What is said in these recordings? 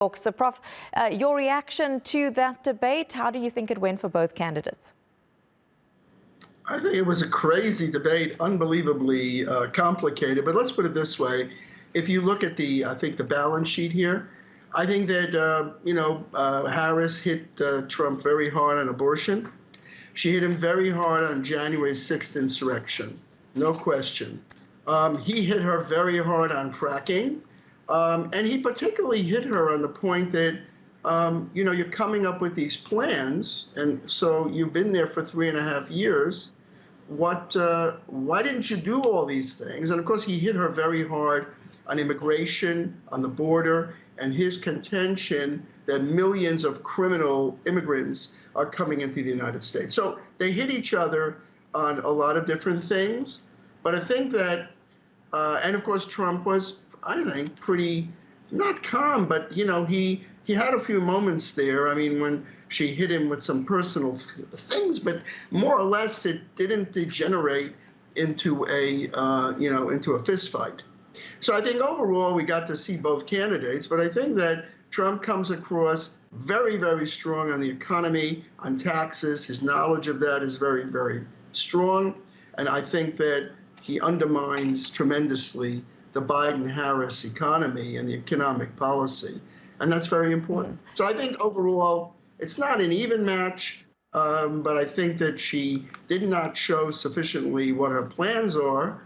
So, Prof, your reaction to that debate, how do you think it went for both candidates? I think it was a crazy debate, unbelievably complicated. But let's put it this way. If you look at I think the balance sheet here, I think that, Harris hit Trump very hard on abortion. She hit him very hard on January 6th insurrection, no question. He hit her very hard on fracking. And he particularly hit her on the point that, you're coming up with these plans, and so you've been there for 3.5 years. Why didn't you do all these things? And of course, he hit her very hard on immigration, on the border, and his contention that millions of criminal immigrants are coming into the United States. So they hit each other on a lot of different things. But I think that, and of course, Trump was, I think, pretty, not calm, but, he had a few moments there. I mean, when she hit him with some personal things, but more or less it didn't degenerate into a fist fight. So I think overall we got to see both candidates, but I think that Trump comes across very, very strong on the economy, on taxes. His knowledge of that is very, very strong. And I think that he undermines tremendously the Biden-Harris economy and the economic policy. And that's very important. So I think overall, it's not an even match, but I think that she did not show sufficiently what her plans are.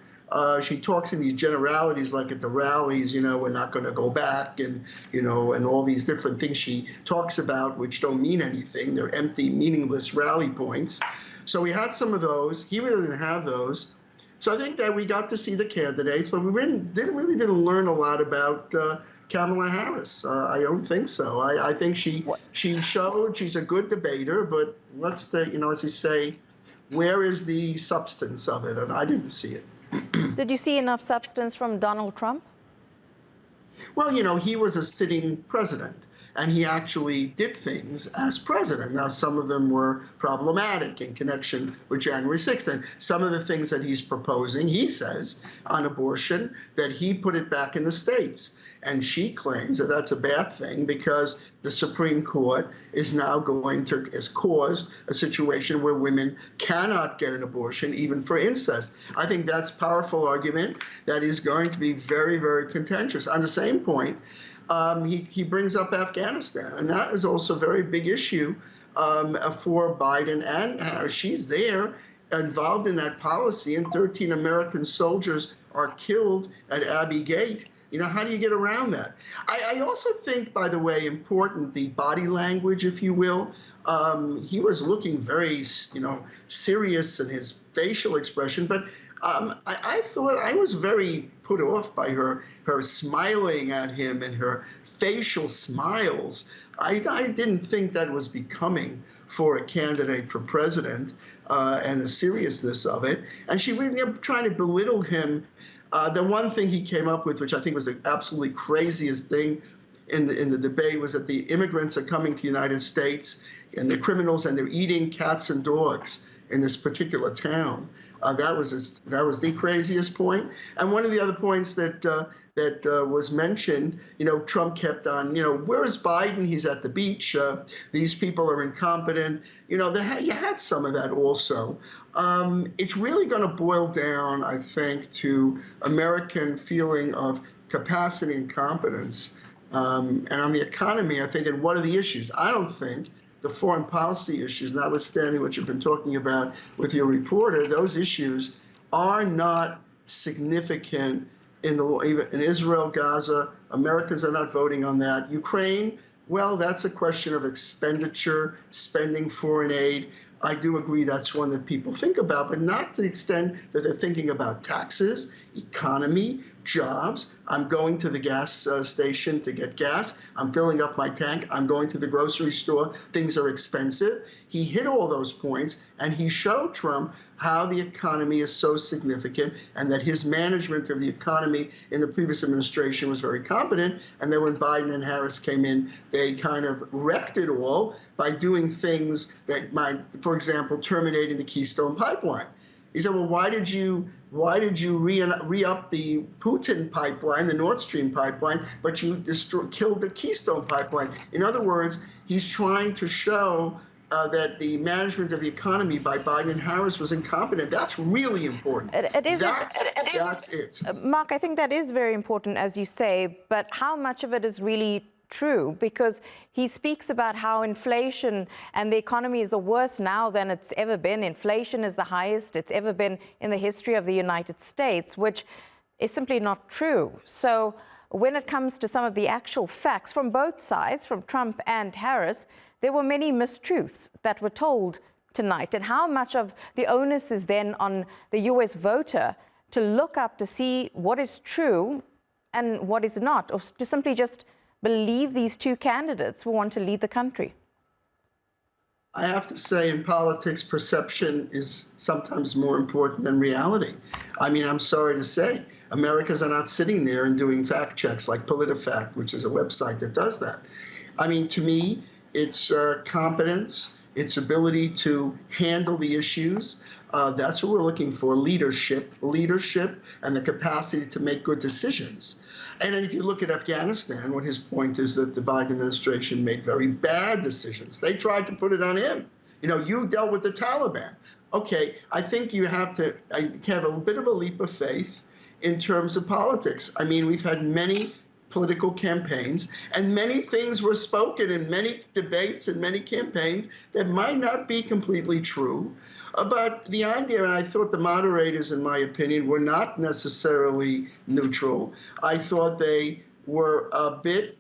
She talks in these generalities, like at the rallies, we're not going to go back, and, and all these different things she talks about, which don't mean anything. They're empty, meaningless rally points. So we had some of those. He really didn't have those. So I think that we got to see the candidates, but we didn't learn a lot about Kamala Harris. I don't think so. I think she showed she's a good debater, but as they say, where is the substance of it? And I didn't see it. Did you see enough substance from Donald Trump? Well, he was a sitting president, and he actually did things as president. Now, some of them were problematic in connection with January 6th. And some of the things that he's proposing, he says, on abortion, that he put it back in the states. And she claims that that's a bad thing because the Supreme Court is now has caused a situation where women cannot get an abortion, even for incest. I think that's a powerful argument that is going to be very, very contentious. On the same point, he brings up Afghanistan, and that is also a very big issue for Biden and Harris. She's there involved in that policy, and 13 American soldiers are killed at Abbey Gate. How do you get around that? I also think, by the way, important, the body language, if you will. He was looking very, serious in his facial expression, but I thought I was very put off by her smiling at him and her facial smiles. I didn't think that was becoming for a candidate for president, and the seriousness of it. And she really trying to belittle him. The one thing he came up with, which I think was the absolutely craziest thing in the debate, was that the immigrants are coming to the United States, and they're criminals, and they're eating cats and dogs in this particular town. That was the craziest point. And one of the other points that was mentioned, Trump kept on, where's Biden? He's at the beach. These people are incompetent. You had some of that also. It's really going to boil down, I think, to American feeling of capacity and competence. And on the economy, I think, and what are the issues? I don't think the foreign policy issues, notwithstanding what you've been talking about with your reporter, those issues are not significant in Israel, Gaza. Americans are not voting on that. Ukraine, well, that's a question of expenditure, spending foreign aid. I do agree that's one that people think about, but not to the extent that they're thinking about taxes, economy, jobs. I'm going to the gas station to get gas. I'm filling up my tank. I'm going to the grocery store. Things are expensive. He hit all those points, and he showed Trump how the economy is so significant and that his management of the economy in the previous administration was very competent. And then when Biden and Harris came in, they kind of wrecked it all by doing things that might, for example, terminating the Keystone Pipeline. He said, well, why did you re-up the Putin pipeline, the Nord Stream pipeline, but you killed the Keystone pipeline? In other words, he's trying to show that the management of the economy by Biden and Harris was incompetent. That's really important. It is. That's it. Mark, I think that is very important, as you say, but how much of it is really true? Because he speaks about how inflation and the economy is the worst now than it's ever been. Inflation is the highest it's ever been in the history of the United States, which is simply not true. So when it comes to some of the actual facts from both sides, from Trump and Harris, there were many mistruths that were told tonight. And how much of the onus is then on the US voter to look up to see what is true and what is not, or to simply just believe these two candidates who want to lead the country? I have to say, in politics, perception is sometimes more important than reality. I mean, I'm sorry to say, Americans are not sitting there and doing fact checks like PolitiFact, which is a website that does that. I mean, to me, it's competence, its ability to handle the issues. That's what we're looking for, leadership, and the capacity to make good decisions. And then if you look at Afghanistan, what his point is that the Biden administration made very bad decisions. They tried to put it on him. You know, you dealt with the Taliban. Okay, I think you have to have a bit of a leap of faith in terms of politics. I mean, we've had many political campaigns, and many things were spoken in many debates and many campaigns that might not be completely true. But the idea, and I thought the moderators, in my opinion, were not necessarily neutral. I thought they were a bit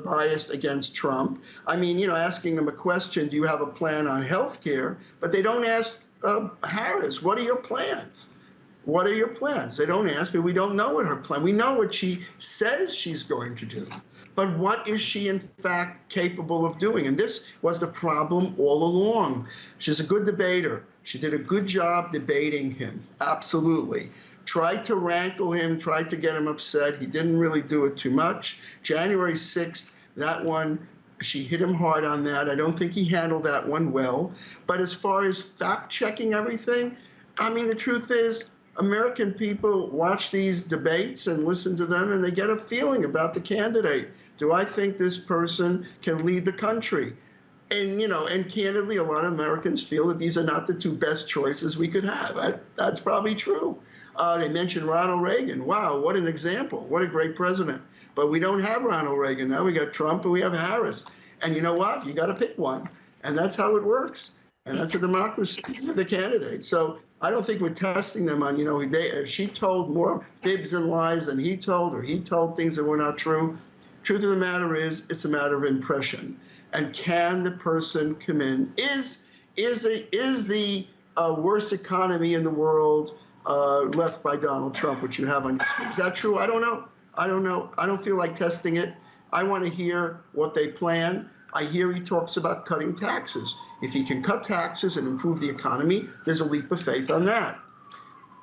biased against Trump. I mean, you know, asking them a question, do you have a plan on health care? But they don't ask Harris, what are your plans? What are your plans? They don't ask me. We don't know what her plan. We know what she says she's going to do. But what is she, in fact, capable of doing? And this was the problem all along. She's a good debater. She did a good job debating him, absolutely. Tried to rankle him, tried to get him upset. He didn't really do it too much. January 6th, that one, she hit him hard on that. I don't think he handled that one well. But as far as fact-checking everything, I mean, the truth is, American people watch these debates and listen to them, and they get a feeling about the candidate. Do I think this person can lead the country? And, you know, and candidly, a lot of Americans feel that these are not the two best choices we could have. That's probably true. They mentioned Ronald Reagan. Wow, what an example. What a great president. But we don't have Ronald Reagan. Now we got Trump and we have Harris. And you know what? You got to pick one. And that's how it works. And that's a democracy of the candidate. So I don't think we're testing them on, you know, if she told more fibs and lies than he told, or he told things that were not true. Truth of the matter is, it's a matter of impression. And can the person come in? Is the worst economy in the world left by Donald Trump, which you have on your screen? Is that true? I don't know. I don't feel like testing it. I want to hear what they plan. I hear he talks about cutting taxes. If he can cut taxes and improve the economy, there's a leap of faith on that.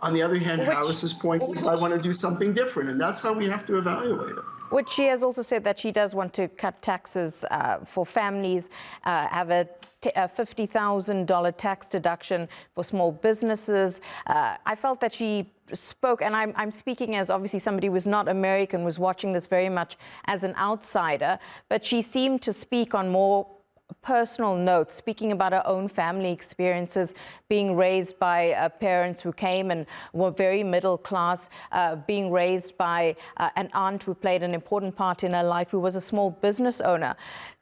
On the other hand, Harris's point is, I want to do something different, and that's how we have to evaluate it. Which she has also said that she does want to cut taxes for families, have a $50,000 tax deduction for small businesses. I felt that she spoke, and I'm speaking as obviously somebody who was not American, was watching this very much as an outsider, but she seemed to speak on more personal notes, speaking about her own family experiences, being raised by parents who came and were very middle class, being raised by an aunt who played an important part in her life, who was a small business owner.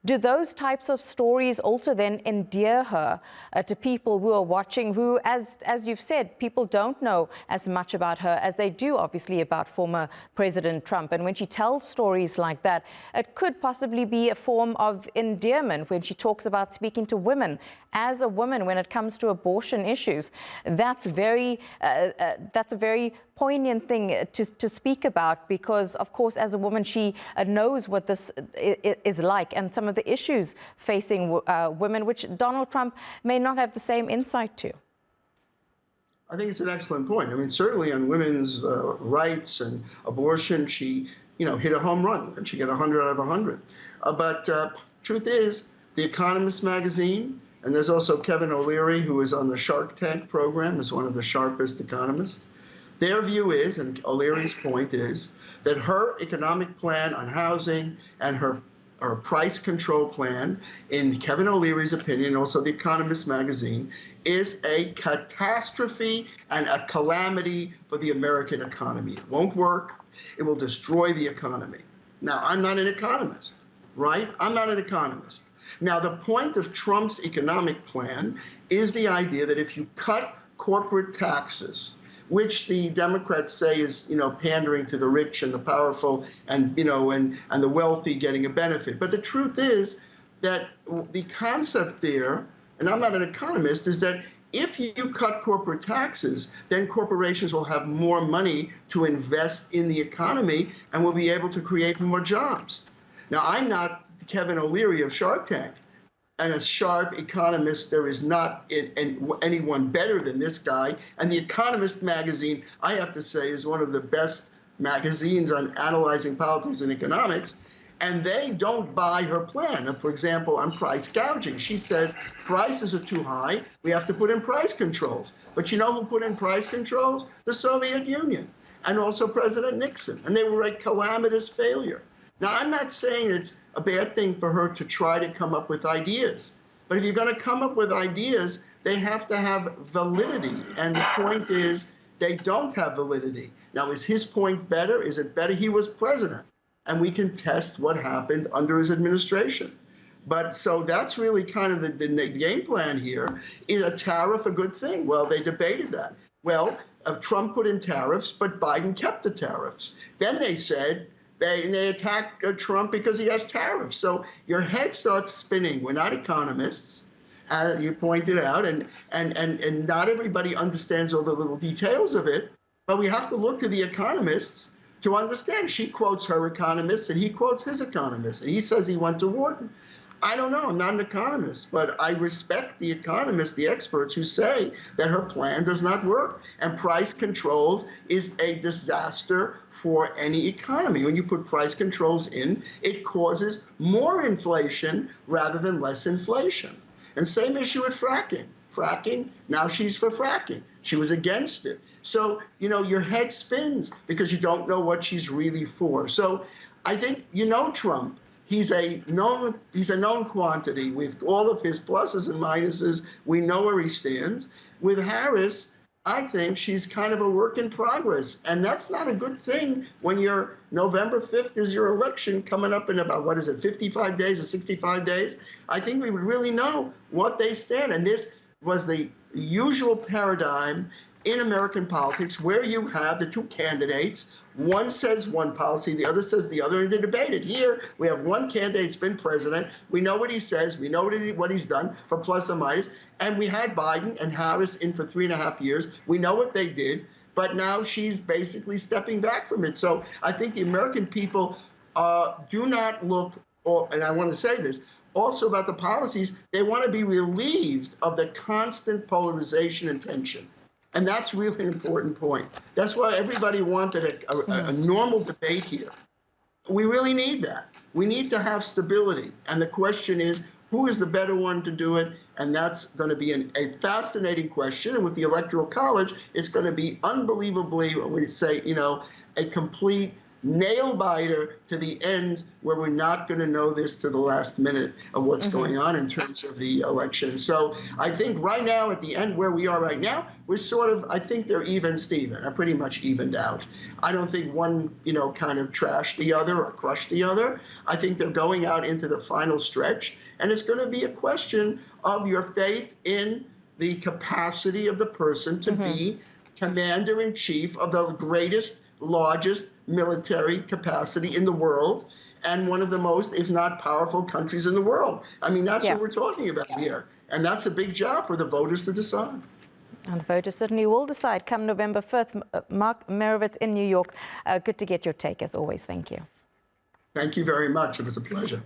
Do those types of stories also then endear her to people who are watching, who, as you've said, people don't know as much about her as they do, obviously, about former President Trump? And when she tells stories like that, it could possibly be a form of endearment when she talks about speaking to women as a woman when it comes to abortion issues. That's a very poignant thing to speak about, because, of course, as a woman, she knows what this is like and some of the issues facing women, which Donald Trump may not have the same insight to. I think it's an excellent point. I mean, certainly on women's rights and abortion, she, you know, hit a home run, and she got 100 out of 100. But truth is, The Economist magazine And there's also Kevin O'Leary, who is on the Shark Tank program, is one of the sharpest economists. Their view is, and O'Leary's point is, that her economic plan on housing and her price control plan, in Kevin O'Leary's opinion, also The Economist magazine, is a catastrophe and a calamity for the American economy. It won't work. It will destroy the economy. Now, I'm not an economist, right? I'm not an economist. Now, the point of Trump's economic plan is the idea that if you cut corporate taxes, which the Democrats say is, pandering to the rich and the powerful and, and the wealthy getting a benefit. But the truth is that the concept there, and I'm not an economist, is that if you cut corporate taxes, then corporations will have more money to invest in the economy and will be able to create more jobs. Now, I'm not Kevin O'Leary of Shark Tank. And a sharp economist, there is not anyone better than this guy. And The Economist magazine, I have to say, is one of the best magazines on analyzing politics and economics. And they don't buy her plan. For example, on price gouging, she says prices are too high. We have to put in price controls. But you know who put in price controls? The Soviet Union and also President Nixon. And they were a calamitous failure. Now, I'm not saying it's a bad thing for her to try to come up with ideas. But if you're going to come up with ideas, they have to have validity. And the point is, they don't have validity. Now, is his point better? Is it better? He was president. And we can test what happened under his administration. But so that's really kind of the game plan here. Is a tariff a good thing? Well, they debated that. Well, Trump put in tariffs, but Biden kept the tariffs. Then they said, they attack Trump because he has tariffs. So your head starts spinning. We're not economists, as you pointed out, and not everybody understands all the little details of it. But we have to look to the economists to understand. She quotes her economists, and he quotes his economists. And he says he went to Wharton. I don't know. I'm not an economist, but I respect the economists, the experts who say that her plan does not work. And price controls is a disaster for any economy. When you put price controls in, it causes more inflation rather than less inflation. And same issue with fracking. Fracking, now she's for fracking. She was against it. So, your head spins because you don't know what she's really for. So I think, Trump. He's a known quantity with all of his pluses and minuses. We know where he stands. With Harris, I think she's kind of a work in progress. And that's not a good thing when your November 5th is your election coming up in about, 55 days or 65 days? I think we would really know what they stand. And this was the usual paradigm in American politics where you have the two candidates. One says one policy, the other says the other, and they're debated. Here, we have one candidate that's been president. We know what he says. We know what he's done for plus or minus. And we had Biden and Harris in for 3.5 years. We know what they did. But now she's basically stepping back from it. So I think the American people do not look, and I want to say this, also about the policies, they want to be relieved of the constant polarization and tension. And that's really an important point. That's why everybody wanted a normal debate here. We really need that. We need to have stability. And the question is, who is the better one to do it? And that's going to be a fascinating question. And with the Electoral College, it's going to be unbelievably, when we say, a complete nail biter to the end, where we're not going to know this to the last minute of what's going on in terms of the election. So I think right now, at the end where we are right now, we're sort of, I think they're even Steven, are pretty much evened out. I don't think one, kind of trashed the other or crushed the other. I think they're going out into the final stretch, and it's going to be a question of your faith in the capacity of the person to be commander-in-chief of the greatest, largest military capacity in the world, and one of the most, if not powerful, countries in the world. I mean, that's what we're talking about here. And that's a big job for the voters to decide. And the voters certainly will decide come November 5th. Mark Meirowitz in New York, good to get your take as always. Thank you. Thank you very much. It was a pleasure.